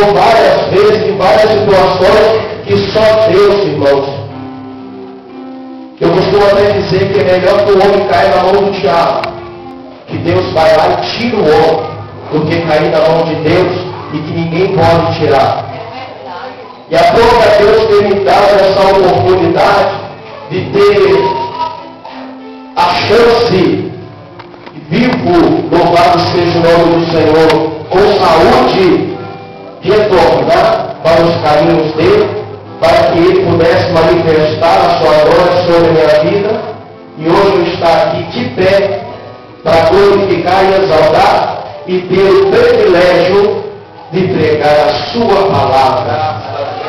mostrou várias vezes, em várias situações, que só Deus, irmãos. Eu costumo até dizer que é melhor que o homem caia na mão do diabo, que Deus vai lá e tira o homem, do que cair na mão de Deus e que ninguém pode tirar. E a própria Deus tem me dado essa oportunidade de ter a chance, vivo, louvado seja o nome do Senhor, com saúde, de retornar para os caminhos dele, para que ele pudesse manifestar a sua glória sobre a minha vida. E hoje eu estou aqui de pé para glorificar e exaltar e ter o privilégio de pregar a sua palavra.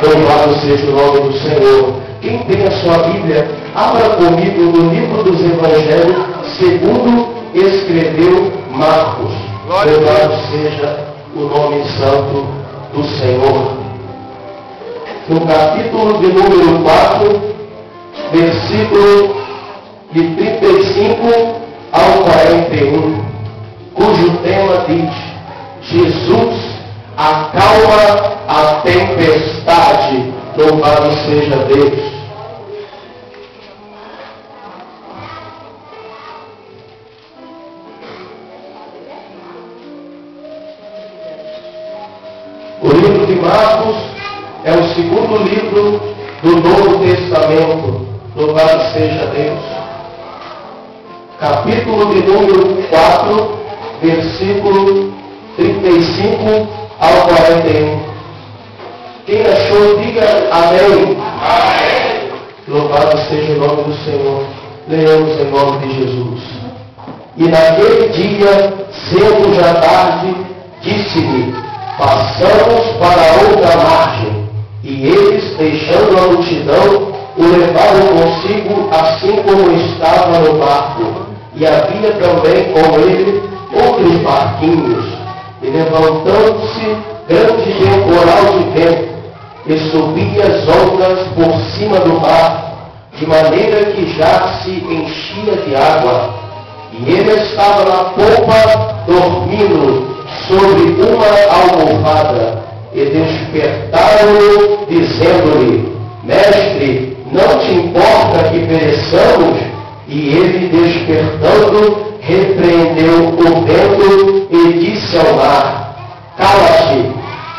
Louvado seja o nome do Senhor. Quem tem a sua Bíblia, abra comigo no livro dos Evangelhos, segundo escreveu Marcos. Louvado seja o nome santo do Senhor. No capítulo de número 4, versículo de 35 ao 41, cujo tema diz: Jesus acalma a tempestade. Louvado seja Deus. O livro de Marcos é o segundo livro do Novo Testamento. Louvado seja Deus. Capítulo de número 4, versículo 35 ao 41. Quem achou, diga amém. Amém. Louvado seja o nome do Senhor. Leamos em nome de Jesus. E naquele dia, cedo já tarde, disse-lhe: passamos para outra margem. E eles, deixando a multidão, o levaram consigo, assim como estava no barco. E havia também com ele outros barquinhos. E levantando-se grande temporal de vento, e subia as ondas por cima do mar, de maneira que já se enchia de água. E ele estava na popa, dormindo sobre uma almofada. E despertaram-no, dizendo-lhe: Mestre, não te importa que pereçamos? E ele, despertando, repreendeu o vento e disse ao mar: Cala-te,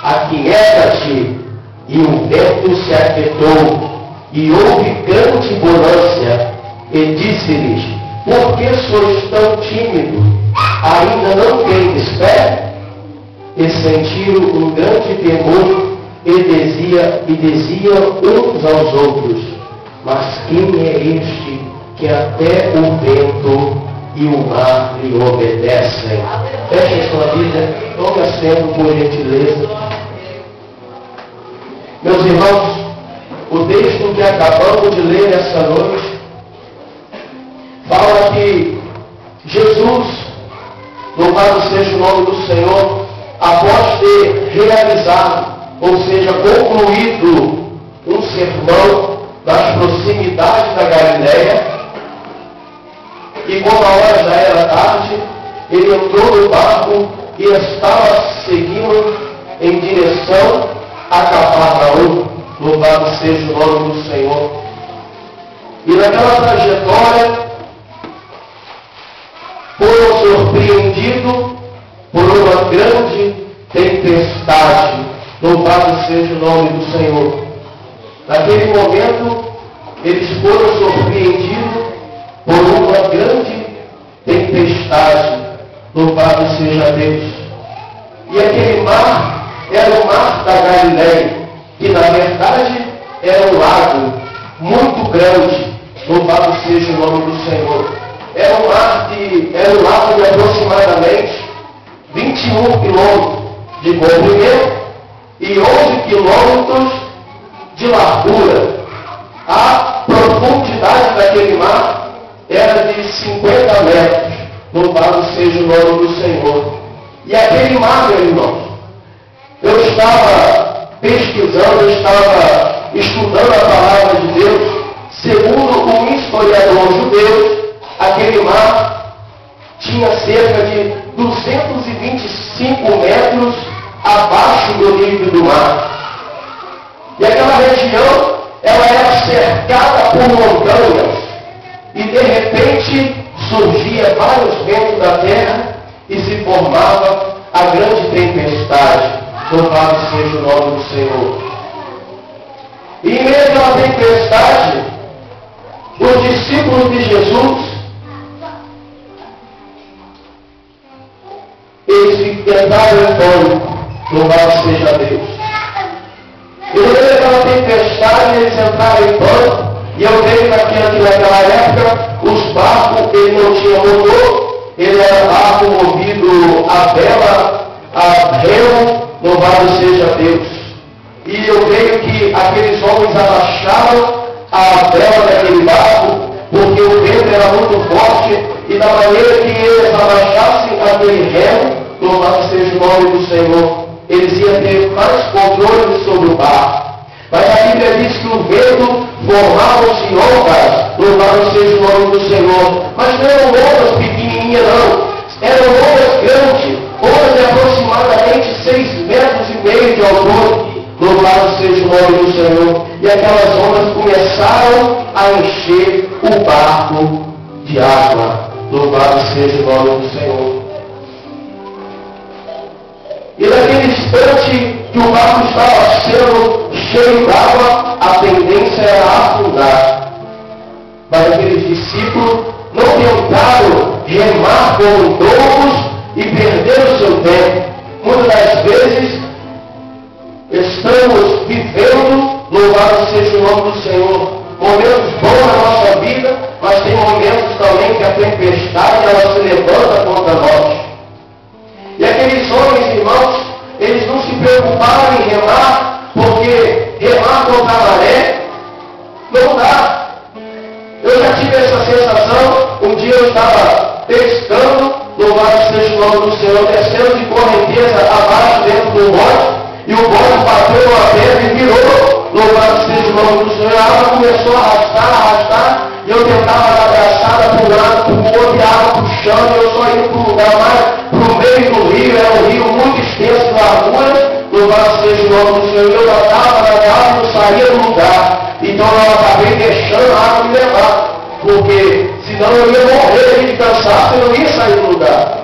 aquieta-te. E o vento se aquietou, e houve grande bonança. E disse-lhes: Por que sois tão tímidos? Ainda não tendes fé? E sentiram um grande temor, e diziam uns aos outros: Mas quem é este que até o vento e o mar lhe obedecem? Feche sua Bíblia, tome assento por gentileza. Meus irmãos, o texto que acabamos de ler essa noite fala que Jesus, louvado seja o nome do Senhor, após ter realizado, ou seja, concluído um sermão nas proximidades da Galileia, e quando a hora já era tarde, ele entrou no barco e estava seguindo em direção a Cafarnaum. Louvado seja o nome do Senhor. E naquela trajetória, foram surpreendidos por uma grande tempestade. Louvado seja o nome do Senhor. Naquele momento, eles foram surpreendidos por uma grande tempestade. Louvado seja Deus. E aquele mar era o mar da Galileia, que na verdade era um lago muito grande. Louvado seja o nome do Senhor. Era um lago de aproximadamente 21 quilômetros de comprimento e 11 quilômetros de largura. A profundidade daquele mar era de 50 metros. Louvado seja o nome do Senhor. E aquele mar, meu irmão, eu estava pesquisando, eu estava estudando a palavra de Deus. Segundo um historiador judeu, aquele mar tinha cerca de 225 metros abaixo do nível do mar. mar. E aquela região, ela era cercada por montanhas. E de repente surgia vários ventos da terra e se formava a grande tempestade. Louvado seja o nome do Senhor. E em meio àquela tempestade, os discípulos de Jesus, eles entraram em pânico. Louvado seja Deus. E no meio daquela tempestade, eles entraram em pânico. E eu vejo que naquela época, os barcos, ele não tinha motor, ele era barco movido a vela, a remo. Louvado seja Deus. E eu vejo que aqueles homens abaixaram a vela daquele barco, porque o vento era muito forte, e da maneira que eles abaixassem aquele remo, louvado seja o nome do Senhor, eles iam ter mais controle sobre o barco. Mas a Bíblia diz que o vento formavam-se ondas, louvado seja o nome do Senhor. Mas não eram ondas pequenininhas, não. Eram ondas grandes, ondas de aproximadamente 6,5 metros de altura. Louvado seja o nome do Senhor. E aquelas ondas começaram a encher o barco de água. Louvado seja o nome do Senhor. E naquele instante que o barco estava sendo cheio d'água, a tendência era afundar. Mas aqueles discípulos não tentaram remar como loucos e perderam o seu tempo. Muitas das vezes estamos vivendo, louvado seja o nome do Senhor, momentos bons na nossa vida, mas tem momentos também que a tempestade ela se levanta contra nós. E aqueles homens, irmãos, eles não se preocuparam em remar, porque remar contra a maré não dá. Eu já tive essa sensação. Um dia eu estava pescando, louvado seja o nome do Senhor, descendo de correnteza abaixo dentro do bote, e o bote bateu numa pedra e virou, louvado seja o nome do Senhor. A água começou a arrastar, e eu tentava dar abraçada para um lado, para o outro, e a água puxando, e eu só ia para um lugar mais, para o meio do rio. Era um rio muito extenso de largura, louvado seja o nome do Senhor. Eu nadava e não saía do lugar. Então eu acabei deixando a água me levar, porque senão eu ia morrer de cansaço e não ia sair do lugar.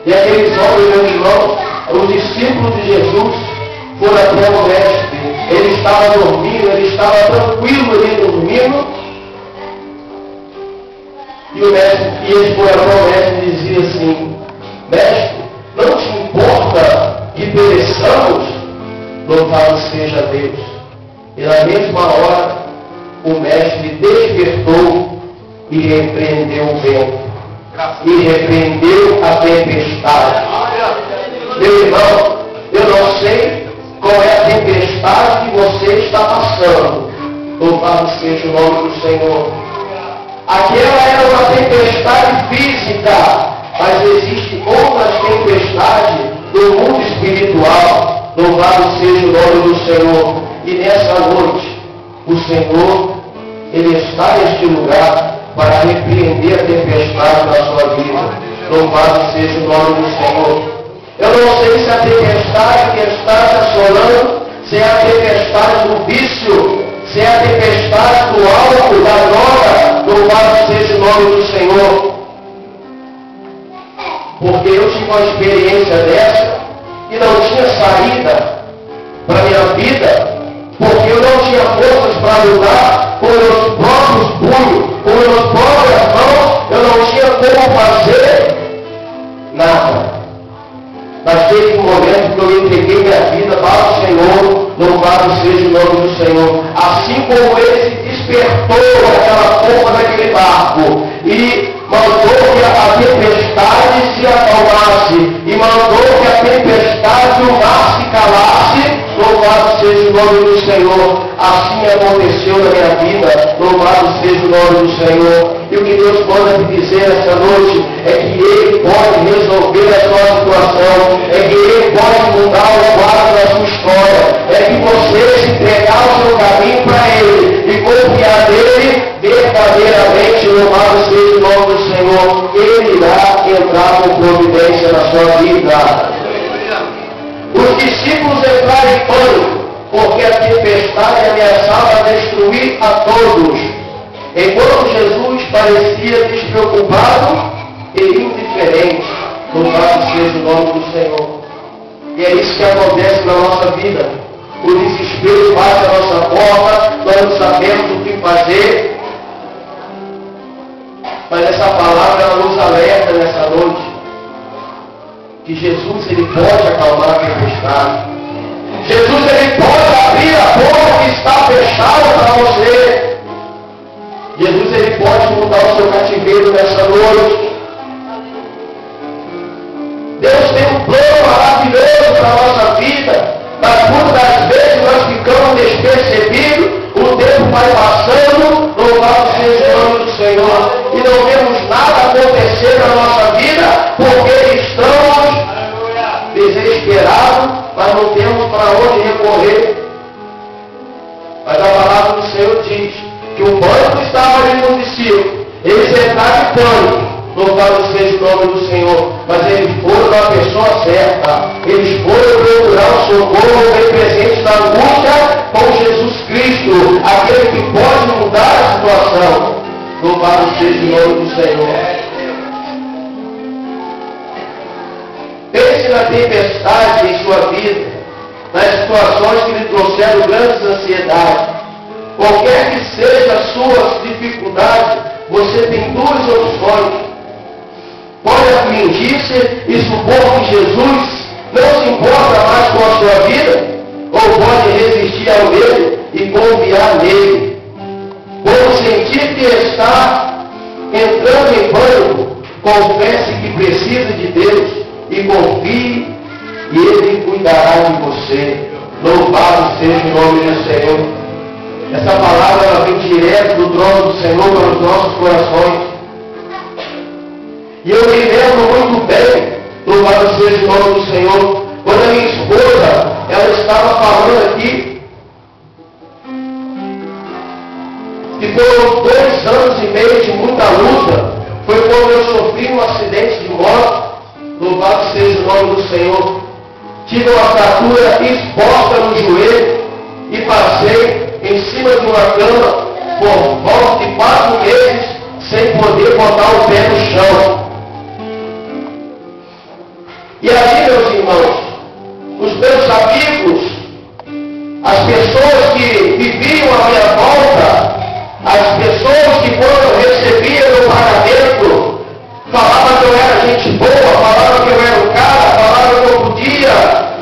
E aqueles homens, meus irmãos, os discípulos de Jesus, foram até o mestre. Ele estava dormindo, ele estava tranquilo ali dormindo. E o mestre, e eles foram até o mestre e diziam assim: mestre, não te importa que pereçamos? Louvado seja Deus. E na mesma hora, o mestre despertou e repreendeu o vento. E repreendeu a tempestade. Meu irmão, eu não sei qual é a tempestade que você está passando. Louvado seja o nome do Senhor. Aquela era uma tempestade física, mas existem outras tempestades no mundo espiritual. Louvado seja o nome do Senhor. E nessa noite, o Senhor, Ele está neste lugar para repreender a tempestade da sua vida. Louvado seja o nome do Senhor. Eu não sei se a tempestade que está te assolando, se é a tempestade do vício, se é a tempestade do álcool, da droga. Louvado seja o nome do Senhor. Porque eu tive uma experiência dessa e não tinha saída para a minha vida, porque eu não tinha forças para lutar com meus próprios punhos, com meus próprias mãos. Eu não tinha como fazer nada. Mas teve um momento que eu entreguei minha vida para o Senhor. Louvado seja o nome do Senhor. Assim como Ele se despertou daquela forma daquele barco e mandou que a tempestade se acalmasse, e mandou que a tempestade e o mar se calasse. Louvado seja o nome do Senhor. Assim aconteceu na minha vida. Louvado seja o nome do Senhor. E o que Deus manda te dizer esta noite é que Ele pode resolver a sua situação, é que Ele pode mudar o quadro da sua história, é que você se entregar o seu caminho para Ele e confiar nele verdadeiramente. Louvado seja o nome do Senhor. Ele irá entrar com providência na sua vida. Os discípulos em pânico, porque a tempestade ameaçava destruir a todos. Enquanto Jesus parecia despreocupado e indiferente, louvado seja o nome do Senhor. E é isso que acontece na nossa vida. O desespero bate a nossa porta, nós não sabemos o que fazer. Mas essa palavra ela nos alerta nessa noite que Jesus ele pode acalmar a tempestade. Jesus ele pode abrir a porta que está fechada para você. Jesus ele pode mudar o seu cativeiro nessa noite. Deus tem um plano maravilhoso para a nossa vida, mas muitas das vezes nós ficamos despercebidos, o tempo vai passando, louvado seja o nome do Senhor, e não vemos nada acontecer na nossa vida, porque estamos desesperados, mas não temos para onde recorrer. Mas a palavra do Senhor diz que o pânico estava ali no discípulo, eles entraram em pânico. Louvado seja o nome do Senhor. Mas eles foram na pessoa certa. Eles foram procurar o socorro bem presente na angústia com Jesus Cristo, aquele que pode mudar a situação. Louvado seja o nome do Senhor. Pense na tempestade em sua vida, nas situações que lhe trouxeram grandes ansiedades. Qualquer que seja a sua dificuldade, você tem duas opções. Pode afligir-se e supor que Jesus não se importa mais com a sua vida, ou pode resistir ao medo e confiar nele. Quando sentir que está entrando em pânico, confesse que precisa de Deus e confie, e Ele cuidará de você. Louvado seja o nome do Senhor. Essa palavra ela vem direto do trono do Senhor para os nossos corações. E eu me lembro muito bem, louvado seja o nome do Senhor, quando a minha esposa, ela estava falando aqui, que foram 2 anos e meio de muita luta, foi quando eu sofri um acidente de moto, louvado seja o nome do Senhor, tive uma fratura exposta no joelho e passei em cima de uma cama por volta de 4 meses sem poder botar o pé no chão. E ali, meus irmãos, os meus amigos, as pessoas que viviam à minha volta, as pessoas que quando recebiam o pagamento, falavam que eu era gente boa, falavam que eu era o cara, falavam que eu podia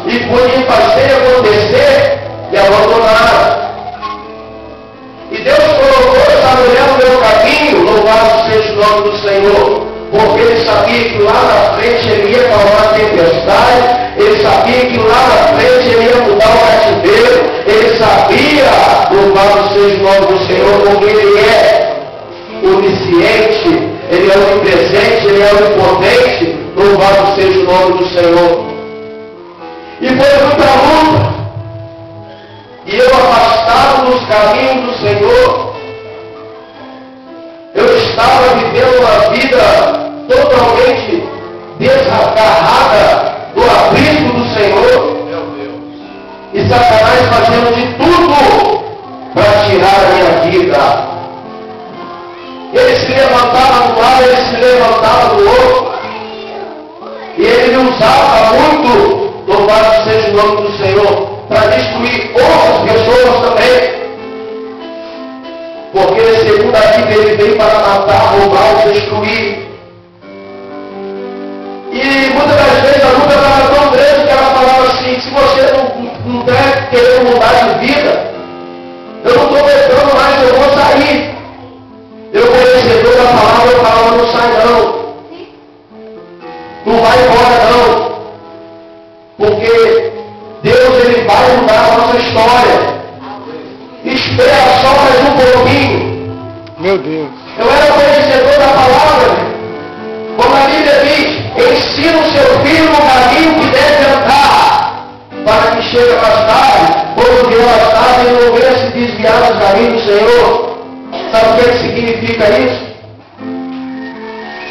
e podia fazer acontecer e abandonaram. E Deus colocou essa mulher no meu caminho, louvado seja o nome do Senhor. Porque ele sabia que lá na frente ele ia acalmar a tempestade, ele sabia que lá na frente ele ia mudar o cativeiro, ele sabia, louvado seja o nome do Senhor, porque ele é onisciente, ele é onipresente, ele é onipotente, louvado seja o nome do Senhor. E foi muita luta, e eu afastado dos caminhos do Senhor, eu estava vivendo uma vida totalmente desagarrada do abrigo do Senhor. E Satanás fazendo de tudo para tirar a minha vida. Ele se levantava de um lado, ele se levantava do outro. E ele me usava muito, louvado seja o nome do Senhor, para destruir outras pessoas também. Porque segundo a Bíblia ele veio para matar, roubar e destruir. E muitas das vezes a luta estava tão grande que ela falava assim, se você não está querendo mudar de vida, eu não estou aguentando mais, eu vou sair. Eu conhecedor da palavra, eu falava, não sai não. Não vai embora não. Porque Deus ele vai mudar a nossa história. Espera só mais um pouquinho. Meu Deus. Eu era conhecedor da palavra. Como a Bíblia diz, ensina o seu filho no caminho que deve andar, para que chegue mais tarde, quando vier mais tarde, ele não venha se desviar dos caminhos do Senhor. Sabe o que significa isso?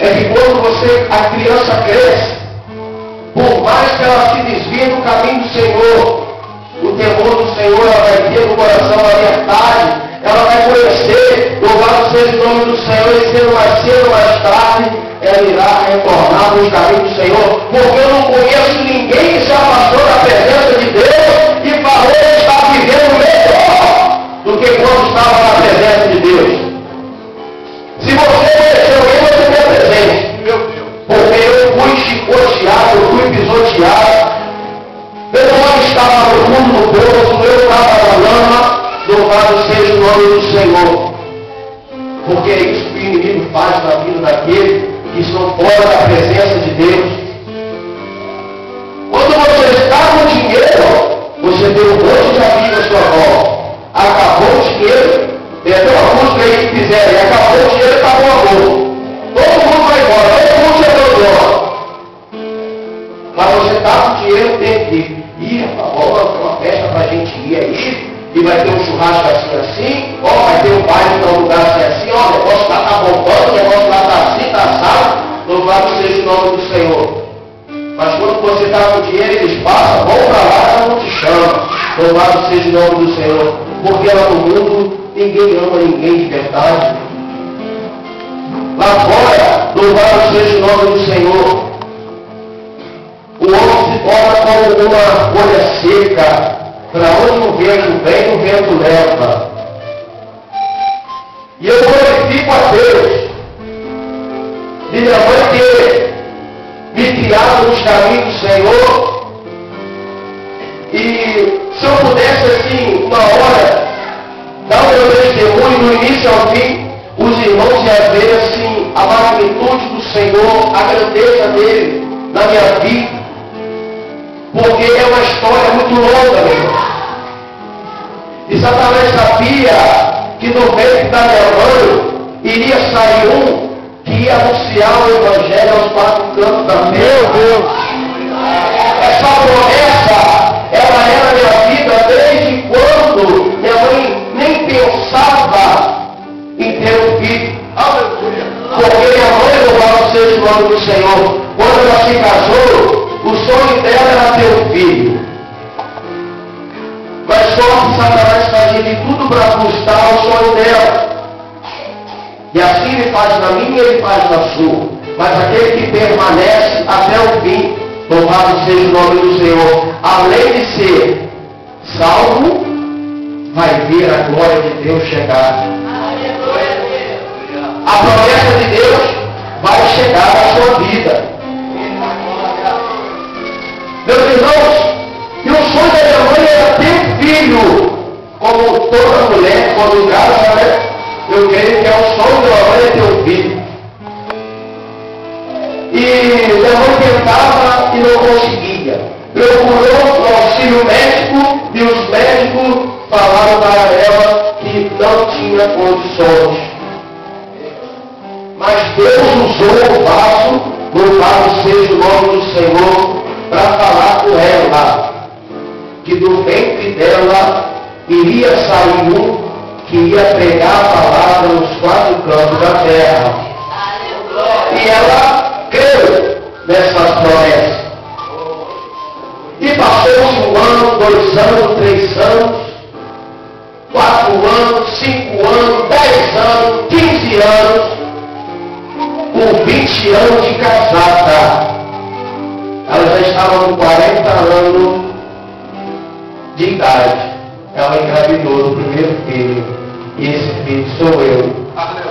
É que quando a criança cresce, por mais que ela se desvie do caminho do Senhor, o seja o nome do Senhor, e sendo mais cedo ou mais tarde, ela irá retornar nos caminhos do Senhor, porque eu não conheço ninguém que se afastou da presença de Deus e falou que está vivendo melhor do que quando estava na presença de Deus. Se você conheceu ele, você tem presente. Porque eu fui chicoteado, eu fui pisoteado. Meu nome estava no fundo do poço, eu estava na lama. Louvado seja o nome do Senhor. Porque é isso que o inimigo faz na vida daqueles que estão fora da presença de Deus. Quando você está com dinheiro, você tem um monte de amigos à sua volta. Acabou o dinheiro, tem até uma música aí que fizeram, acabou o dinheiro, acabou o amor. Todo mundo vai embora, todo mundo se abandona. Mas você está com dinheiro, tem que ir, vamos ter uma festa para a gente ir aí, e vai ter um churrasco assim, ó, vai ter um baile em um lugar assim, ó, o negócio lá está bombando, o negócio lá está assim, está assado, louvado seja o nome do Senhor. Mas quando você está com dinheiro, eles passam, vão para lá, não te chamam. Louvado seja o nome do Senhor. Porque lá no mundo, ninguém ama ninguém de verdade. Lá fora, louvado seja o nome do Senhor. O homem se torna como uma folha seca. Para onde o vento vem, o vento leva. E eu glorifico a Deus de minha mãe ter me criado nos caminhos do Senhor. E se eu pudesse assim, uma hora, dar o meu testemunho do início ao fim, os irmãos iam ver assim a magnitude do Senhor, a grandeza dele na minha vida. Porque é uma história muito longa, meu irmão. E Satanás sabia que no ventre da minha mãe iria sair um que ia anunciar o Evangelho aos quatro cantos da terra. Meu Deus! Essa promessa, ela era na minha vida desde quando minha mãe nem pensava em ter um filho. Porque minha mãe, louvado seja o nome do Senhor, quando ela se casou, o sonho dela era ter um filho. Mas só que Satanás fazia de tudo para frustrar o sonho dela. E assim ele faz na minha e ele faz na sua. Mas aquele que permanece até o fim, louvado seja o nome do Senhor, além de ser salvo, vai ver a glória de Deus chegar. A promessa de Deus vai chegar à sua vida. Meus irmãos, e o sonho da minha mãe era ter filho, como toda mulher, quando casa, né? Eu creio que é o sonho da minha mãe é ter um filho. E minha mãe tentava e não conseguia. Procurou o auxílio médico e os médicos falaram para ela que não tinha condições. Mas Deus usou o vaso, louvado seja o nome do Senhor, para falar com ela que do ventre dela iria sair um que ia pregar a palavra nos quatro cantos da terra. E ela creu nessas promessas. E passou-se 1 ano, 2 anos, 3 anos, 4 anos, 5 anos, 10 anos, 15 anos, com 20 anos de casada. Ela já estava com 40 anos de idade. Ela engravidou do primeiro filho. E esse filho sou eu.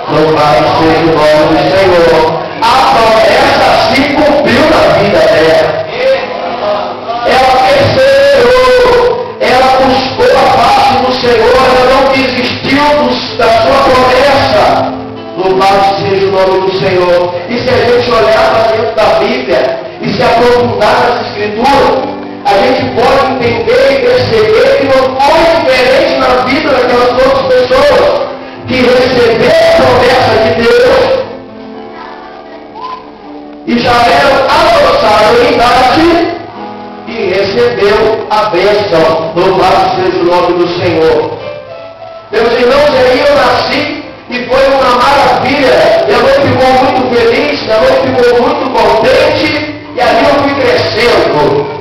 Louvado seja o nome do Senhor. A promessa se cumpriu na vida dela. Ela perseverou. Ela buscou a face do Senhor. Ela não desistiu da sua promessa. Louvado seja o nome do Senhor. E se a gente olhar para dentro da Bíblia e se aprofundar nas Escrituras, a gente pode entender e perceber que não foi diferente na vida daquelas outras pessoas que receberam a promessa de Deus e já eram avançados em idade e recebeu a bênção. Louvado seja o nome do Senhor. Meus irmãos, aí eu nasci e foi uma maravilha. Minha mãe ficou muito feliz, minha mãe ficou muito contente e ali eu fui crescendo.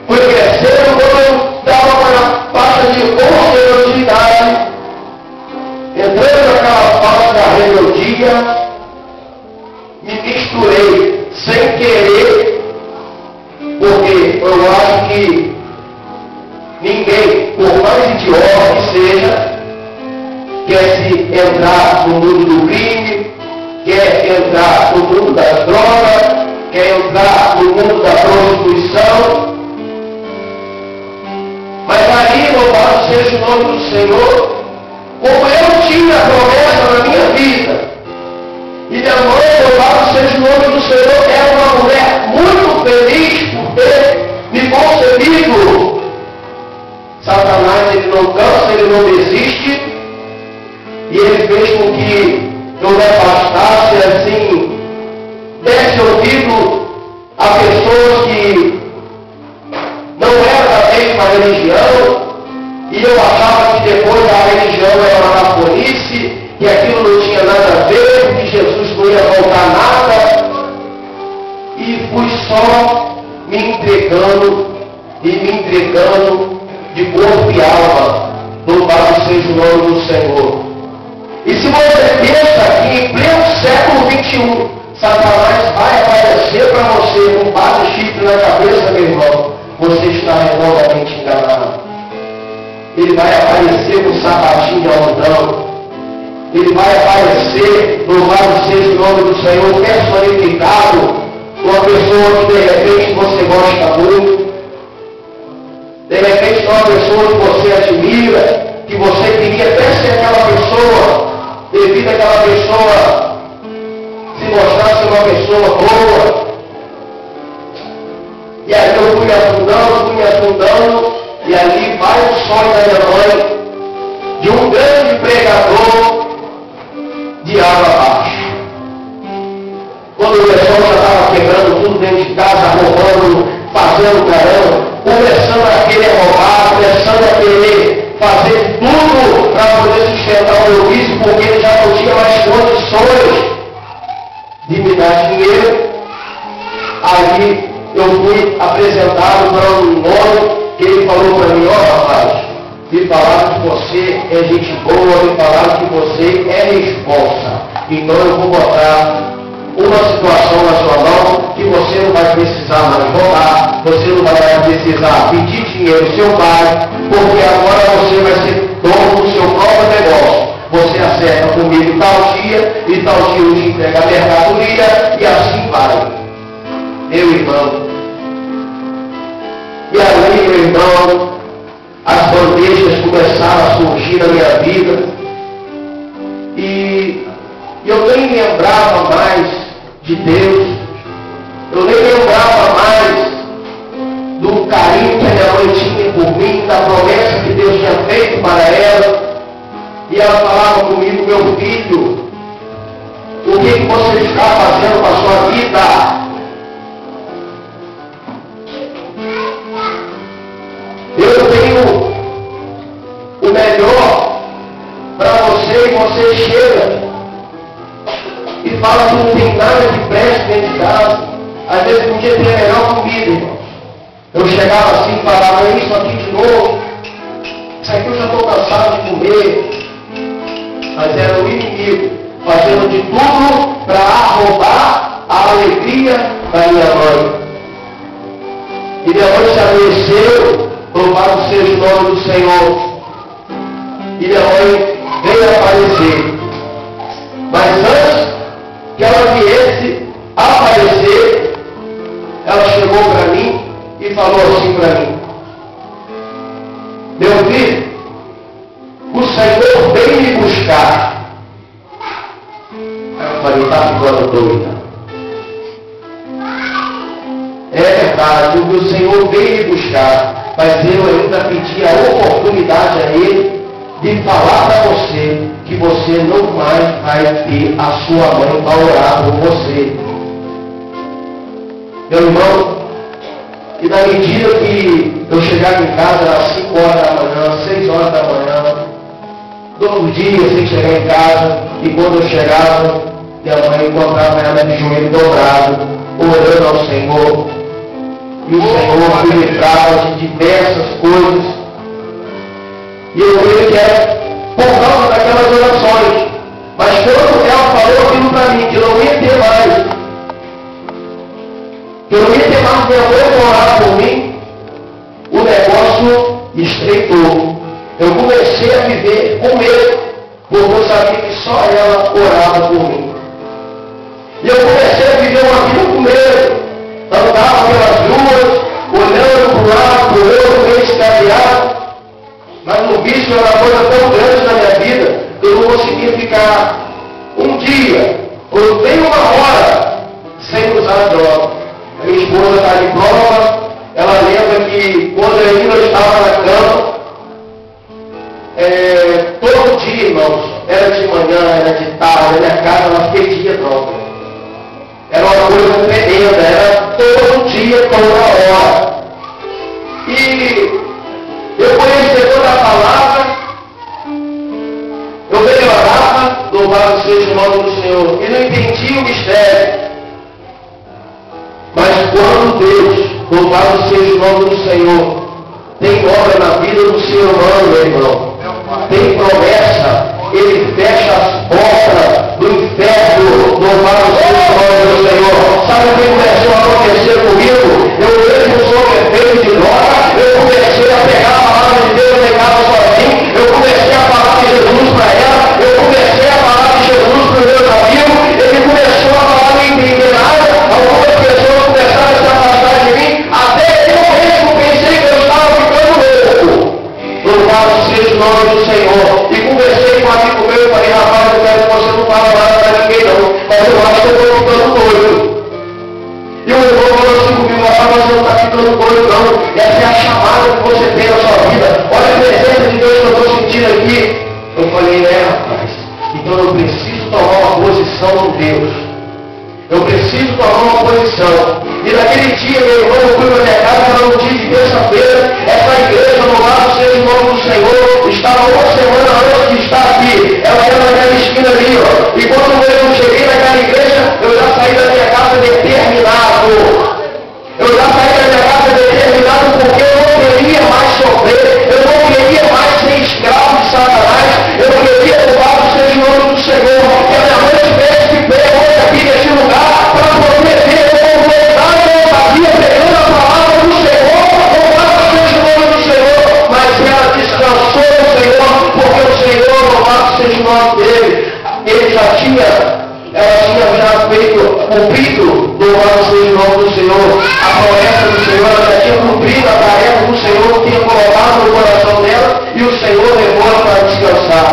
Fui crescendo, quando eu estava na faixa de 11 anos de idade, entrando naquela faixa da igreja, quer se entrar no mundo do crime, quer entrar no mundo das drogas, quer entrar no mundo da prostituição. Mas aí, louvado seja o nome do Senhor, como eu tinha promessa na minha vida, e minha mãe, louvado seja o nome do Senhor, era uma mulher muito feliz por ter me concebido. Satanás, ele não cansa, ele não desiste, e ele fez com que eu me afastasse, assim, desse ouvido a pessoas que não eram da mesma religião, e eu achava que depois a religião era uma cafonice, que aquilo não tinha nada a ver, que Jesus não ia voltar nada, e fui só me entregando de corpo e alma. Louvado seja o nome do Senhor. E se você pensa que em pleno século XXI, Satanás vai aparecer para você com base chifre na cabeça, meu irmão, você está redondamente enganado. Ele vai aparecer com sapatinho de algodão. Ele vai aparecer, louvado seja o nome do Senhor, personificado, uma pessoa que de repente você gosta muito, de repente uma pessoa que você admira, que você queria até ser aquela pessoa, devido àquela pessoa se mostrasse uma pessoa boa. E aí eu fui me afundando, e ali vai o sonho da minha mãe, de um grande pregador de água abaixo. Quando o pessoal já estava quebrando tudo dentro de casa, roubando, fazendo caramba, começando a querer roubar, começando a querer fazer tudo para poder sustentar o meu vício, porque ele já não tinha mais condições de me dar dinheiro. Aí eu fui apresentado para um nome que ele falou para mim: ó rapaz, me falaram que você é gente boa, me falaram que você é responsa, então eu vou botar uma situação na sua mão que você não vai precisar mais roubar, você não vai precisar pedir dinheiro do seu pai, porque agora você vai ser dono do seu próprio negócio. Você acerta comigo tal dia, e tal dia eu te entrego a mercadoria, e assim vai. Meu irmão. E aí, meu irmão, as bandejas começaram a surgir na minha vida, e eu nem lembrava mais de Deus, eu nem lembrava mais do carinho que a minha mãe tinha por mim, da promessa que Deus tinha feito para ela. E ela falava comigo: meu filho, o que você está fazendo com a sua vida? Eu tenho o melhor para você, e você chega e fala que não tem nada de preste dentro de casa. Às vezes podia ter a melhor comida, irmão. Eu chegava assim e falava: é isso aqui de novo, isso aqui eu já estou cansado de comer. Mas era o inimigo, fazendo de tudo para roubar a alegria da minha mãe. E minha mãe se adoeceu, louvado seja o nome do Senhor. E minha mãe veio aparecer. Mas antes que ela viesse aparecer, ela chegou para mim e falou assim para mim: meu filho, o Senhor veio me buscar. Aí eu falei: está ficando doida. É verdade, o Senhor veio me buscar, mas eu ainda pedi a oportunidade a Ele de falar para você que você não mais vai ter a sua mãe para orar por você. Meu irmão, e na medida que eu chegava em casa, era 5 horas da manhã, 6 horas da manhã, todo dia sem chegar em casa, e quando eu chegava, minha mãe encontrava ela de joelho dobrado, orando ao Senhor, e o Senhor me livrava de diversas coisas, e eu creio que era por causa daquelas orações. Mas quando ela falou aquilo para mim, que eu não ia ter mais, que eu não ia ter mais minha mãe para orar por mim, o negócio estreitou. Eu comecei a viver com medo, porque eu sabia que só ela orava por mim. E eu comecei a viver uma vida com medo. Andava pelas ruas, olhando para um lado, para o outro, meio extasiado. Mas no vício era uma coisa tão grande na minha vida, que eu não conseguia ficar um dia, ou nem uma hora, sem usar droga. A minha esposa está de prova, ela lembra que quando eu ainda estava na cama, todo dia, irmãos, era de manhã, era de tarde, a minha casa ela fedia droga. Era uma coisa tremenda, era todo dia, toda hora. E eu conheci toda a palavra, eu melhorava, louvado seja o nome do Senhor, e não entendia o mistério. Mas quando Deus, louvado seja o nome do Senhor, tem obra na vida do ser humano, meu irmão, tem promessa, Ele fecha as portas do inferno, louvado seja o nome do Senhor. Sabe o que começou a acontecer comigo? Eu mesmo sou efeito de droga, eu comecei a pegar a palavra de Deus, eu pegava sozinho, eu comecei a falar de Jesus para ela, eu comecei a falar de Jesus para os meus amigos, ele começou a falar de entender nada, algumas pessoas começaram a se afastar de mim, até eu mesmo pensei que eu estava ficando louco. Louvado seja o nome do Senhor. E conversei com um amigo meu e falei, rapaz, eu quero que você não fale nada para ninguém não, mas eu acho que eu estou ficando doido. E o irmão falou assim comigo, rapaz, você não está ficando doido não, essa é a chamada que você tem na sua vida, olha a presença de Deus que eu estou sentindo aqui. Eu falei, rapaz, então eu preciso tomar uma posição com Deus. Eu preciso tomar uma posição. E naquele dia, meu irmão, eu fui para minha casa, era um dia de terça-feira, essa igreja, louvado seja o nome do Senhor, estava uma semana antes de estar aqui. Ela era naquela esquina ali, ó. E quando eu cheguei naquela igreja, eu já saí da minha casa determinado. Eu já saí da minha casa determinado porque eu não queria mais sofrer, eu não queria mais ser escravo de Satanás, eu não queria, louvado seja o nome do Senhor, que a minha mãe tivesse que ver hoje aqui nesse lugar para poder ver como verdade eu havia pregando a palavra do Senhor, louvado seja o nome do Senhor, mas ela descansou no Senhor, porque o Senhor, louvado seja o nome dele, ela tinha já feito, cumprido, louvado seja o nome do Senhor, a promessa do Senhor, ela já tinha cumprido a tarefa que o Senhor tinha colocado no coração dela, e o Senhor levou ela para descansar.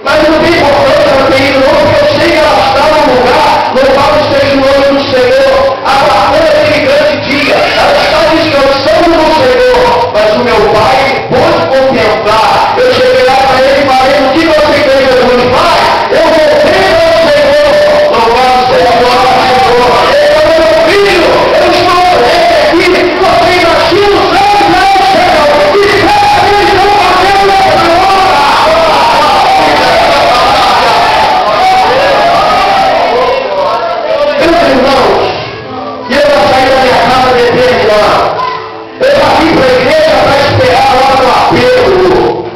Mas não tem importância ela ter ido, não, porque eu sei que ela estava no lugar, louvado seja o nome do Senhor, aguardando aquele grande dia, ela está descansando no Senhor, mas o meu pai pôde contemplar. Eu cheguei lá para ele e falei, o que você quer, Jesus? Pai, eu vou ver ao Senhor, louvado seja o nome do Senhor, ele é meu filho, eu estou aqui, você imagina os olhos lá no céu, e eles estão fazendo essa hora. Meus irmãos, e eu já saí da minha casa determinado. Eu já vim para a igreja para esperar a hora do apelo,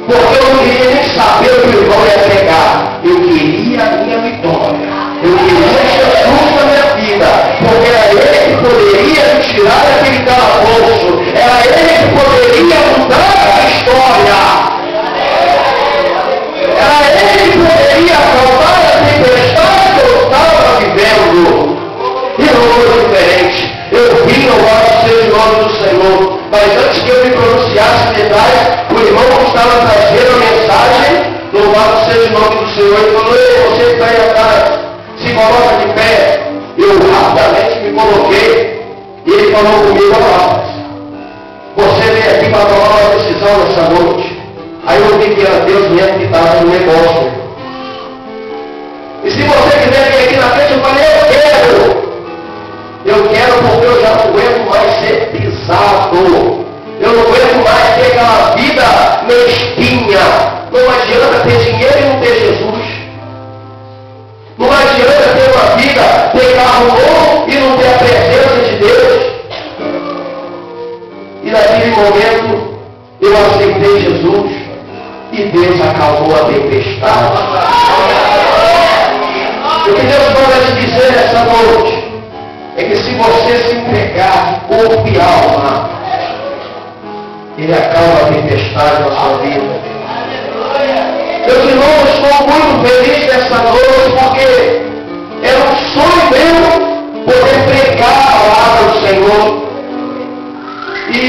porque eu não queria nem saber o que o irmão ia pegar. Eu queria a minha vitória. Eu queria Jesus na minha vida, porque era ele que poderia me tirar daquele calabouço. Era ele que poderia mudar a história. Era ele que poderia acalmar a tempestade que eu estava vivendo. E não foi diferente. Eu vim, louvado seja o nome do Senhor. Mas antes que eu me pronunciasse detalhes, o irmão que estava trazendo a mensagem, louvado seja o nome do Senhor, ele falou, ei, você que está aí atrás, se coloca de pé. Eu rapidamente me coloquei. E ele falou comigo, rapaz, você veio aqui para tomar uma decisão nessa noite. Aí eu vi que era Deus mesmo que estava no negócio. E se você quiser vir aqui na frente, eu falei, eu quero. Eu quero porque eu já não aguento mais ser pisado. Eu não aguento mais ter aquela vida mesquinha. Não adianta ter dinheiro e não ter Jesus. Não adianta ter uma vida, ter carro novo e não ter a presença de Deus. E naquele momento, eu aceitei Jesus e Deus acalmou a tempestade. O que Deus manda te dizer nessa noite é que se você se entregar de corpo e alma Ele acalma a tempestade na sua vida. Meus irmãos, estou muito feliz nessa noite porque é um sonho meu poder pregar a palavra do Senhor. E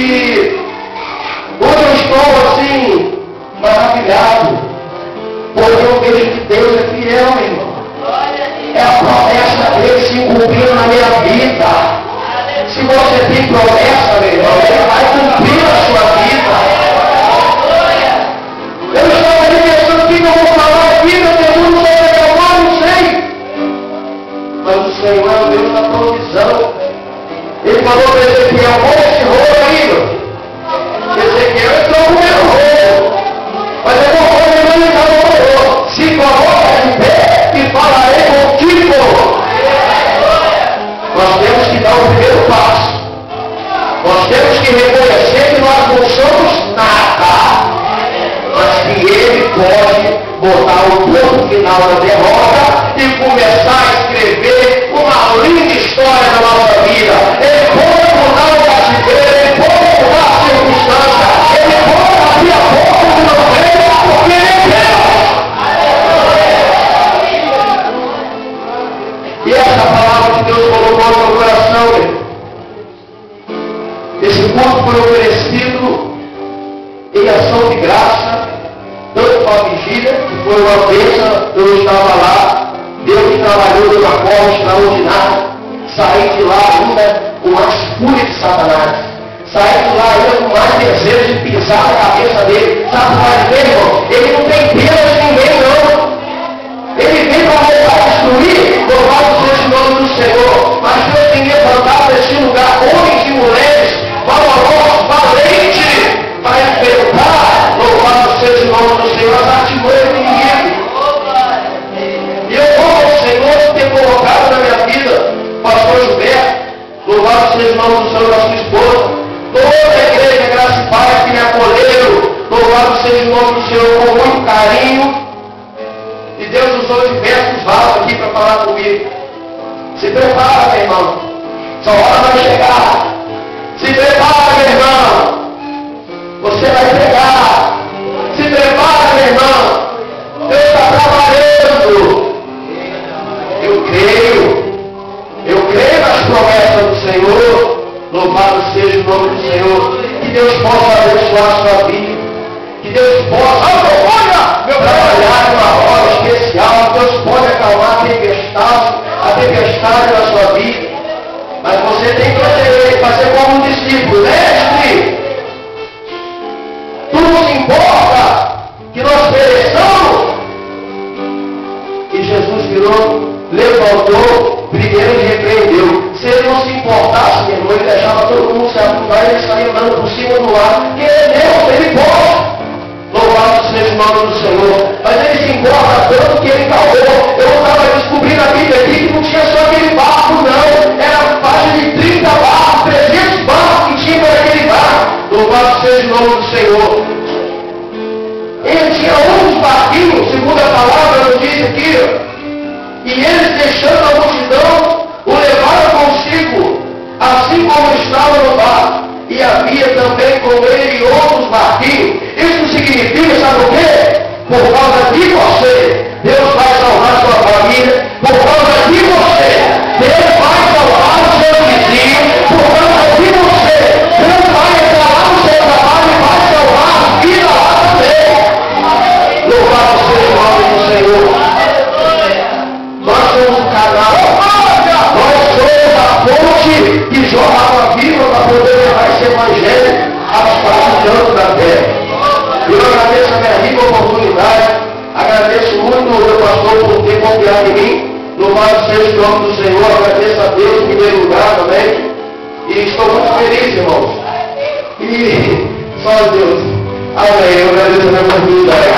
hoje eu estou assim, maravilhado, porque eu vejo que Deus é fiel, meu irmão. É a promessa dele se cumprindo na minha vida. Se você tem promessa, meu irmão, ele vai cumprir a sua vida. Eu estava ali pensando o que eu vou falar aqui, meu Deus, não sei reclamar, não sei. Mas o Senhor é o Deus da provisão. Ele falou para Ezequiel, olha esse rolo aí, meu. Ezequiel entrou com o meu rolo. Mas eu vou fazer ele já não rolou. Se coloca de pé e falarei contigo. Nós temos que dar o primeiro passo. Nós temos que reconhecer que nós não somos nada. Mas que Ele pode botar o ponto final da derrota e começar a escrever uma linda história da nossa vida. Ele pode mudar o cativeiro, Ele pode mudar a circunstância, Ele pode abrir a porta do não veio, porque Ele é Deus. E essa palavra que Deus colocou no meu coração, meu. Esse culto foi oferecido em ação de graça, tanto para a vigília, que foi uma bênção, eu estava lá, Deus trabalhou de uma forma extraordinária, saí de lá ainda com mais fúria de Satanás, saí de lá ainda com mais desejo de pisar na cabeça dele. Sabe qual é, irmão? Ele não tem pena de ninguém, não. Ele vem para voltar a destruir, louvado seja o nome do Senhor. Mas Deus tem levantado neste lugar homens e mulheres valorosos, valentes, para enfrentar, louvado seja o nome do Senhor, as artimanhas do inimigo. E eu louvo ao Senhor ter colocado na minha vida, pastor Gilberto, louvado seja o nome do Senhor, da sua esposa, toda a igreja, graça e paz que me acolheram, louvado seja o nome do Senhor com muito carinho. E Deus usou diversos vasos aqui para falar comigo. Se prepara, meu irmão. Sua hora vai chegar. Se prepara, meu irmão. Você vai pegar. Se prepara, meu irmão. Deus está trabalhando. Eu creio nas promessas do Senhor. Louvado seja o nome do Senhor. Que Deus possa abençoar a sua vida. Que Deus possa trabalhar de uma forma especial. Deus pode acalmar a tempestade na sua vida. Mas você tem que fazer como um discípulo. Mestre, tu não se importa que nós pereçamos? E Jesus virou, levantou, primeiro ele repreendeu. Se ele não se importasse, meu irmão, ele deixava todo mundo se afundar e ele saía andando por cima do ar. Porque Deus, ele pode. Louvado seja o nome do Senhor. Mas ele se importa tanto que ele calou. Eu estava descobrindo a Bíblia aqui que não tinha só aquele barco, não. Era faixa de 30 barcos, 300 barcos que tinha para aquele barco. Louvado seja o nome do Senhor. Ele tinha outros barquinhos, segundo a palavra, eu disse aqui. E eles, deixando a multidão, o levaram consigo, assim como estava no barco. E havia também com ele outros barquinhos. Isso significa, sabe o quê? Por causa de você, Deus vai salvar sua família. Por causa de você, Deus vai salvar o seu vizinho. Por causa de você, Deus vai entrar lá no seu trabalho e vai salvar a vida lá também. Louvado seja o nome do Senhor. Nós somos um canal. Nós somos a fonte que jorra água viva para poder levar esse evangelho aos quatro cantos da terra. Eu agradeço a minha rica oportunidade, agradeço muito o meu pastor por ter confiado em mim. Louvado seja o nome do Senhor, agradeço a Deus em primeiro lugar também. E estou muito feliz, irmãos. E só Deus. Amém. Eu agradeço a minha oportunidade.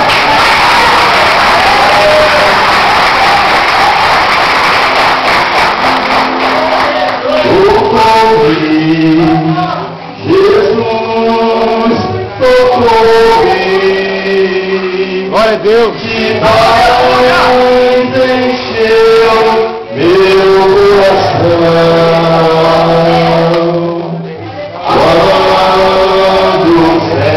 Jesus tocou-me. Glória a Deus. De paz encheu meu coração. Quando o céu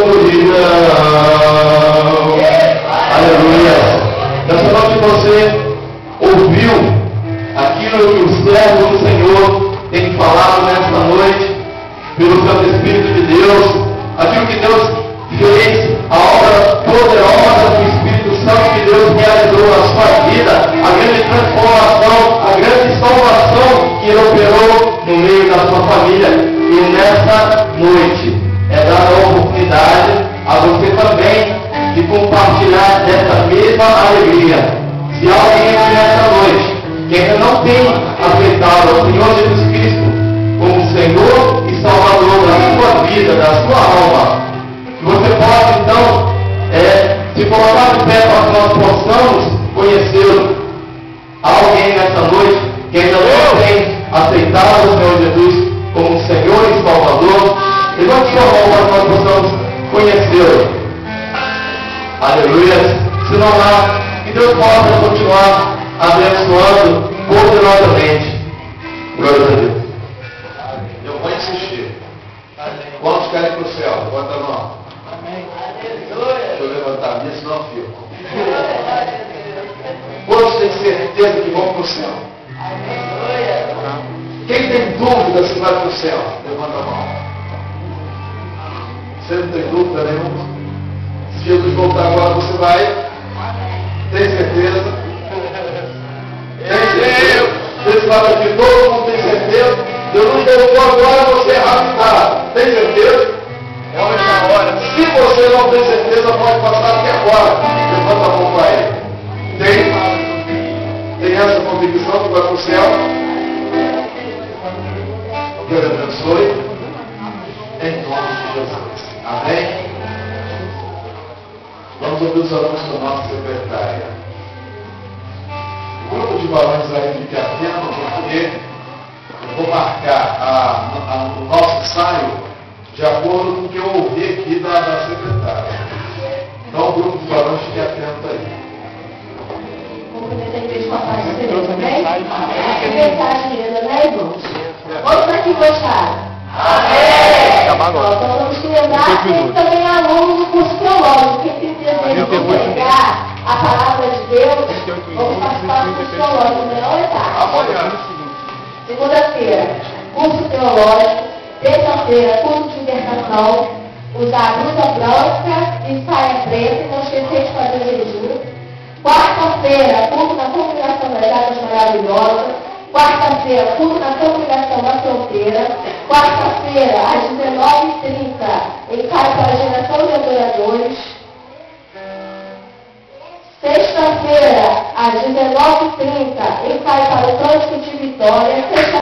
escuridão. Aleluia. Nós falamos que você ouviu aquilo que o servo do Senhor tem falado nesta noite, pelo Santo Espírito de Deus, aquilo que Deus fez, a obra poderosa do Espírito Santo que Deus realizou na sua vida, a grande transformação, a grande salvação que Ele operou no meio da sua família. E nesta noite é dada a oportunidade a você também de compartilhar dessa mesma alegria. Se alguém aqui nesta noite que ainda não tem aceitado o Senhor Jesus Cristo como Senhor e Salvador da sua vida, da sua alma, você pode então se colocar de pé para que nós possamos conhecê-lo. Há alguém nessa noite que ainda não tem aceitado o Senhor Jesus como Senhor e Salvador? Levante sua mão para que nós possamos conhecê-lo. Aleluia. Se não há, que Deus possa continuar abençoando poderosamente. Glória a Deus. Eu vou insistir. Quantos querem para o céu? Levanta a mão. Deixa eu levantar a minha, senão eu fico. Quantos têm certeza que vão para o céu? Quem tem dúvida se vai para o céu? Levanta a mão. Você não tem dúvida nenhuma? Se Jesus voltar agora, você vai? Tem certeza? Tem certeza? Esse lado aqui, todo mundo tem certeza? Jesus voltou agora, você é raptado. Tem certeza? É a hora. Se você não tem certeza, pode passar aqui agora. Levanta a mão para ele. Tem essa convicção que vai para o céu? Deus abençoe. Em nome de Jesus. Amém? Vamos ouvir os alunos da nossa secretária. O grupo de balões aí fica atento, porque eu vou marcar o nosso ensaio de acordo com o que eu ouvi aqui da secretária. Então o grupo de balões fique atento aí. Vamos poder ter feito com a parte de Deus, amém? É verdade, querida, né, irmãos? Quantos aqui gostaram? Amém! Então vamos te lembrar que ele também é aluno do curso teológico. Quem tem desejo de pegar a palavra de Deus, vamos participar do curso teológico, melhor etapa. Segunda-feira, curso teológico. Terça-feira, curso de libertação. Usar blusa branca e saia preta, e não esquecer de fazer jejum. Quarta-feira, culto na congregação das Águas Maravilhosas. Quarta-feira, culto na congregação da Fronteira. Quarta-feira, às 19h30, ensaio para a geração de adoradores. Sexta-feira, às 19h30, ensaio para o Cântico de Vitória.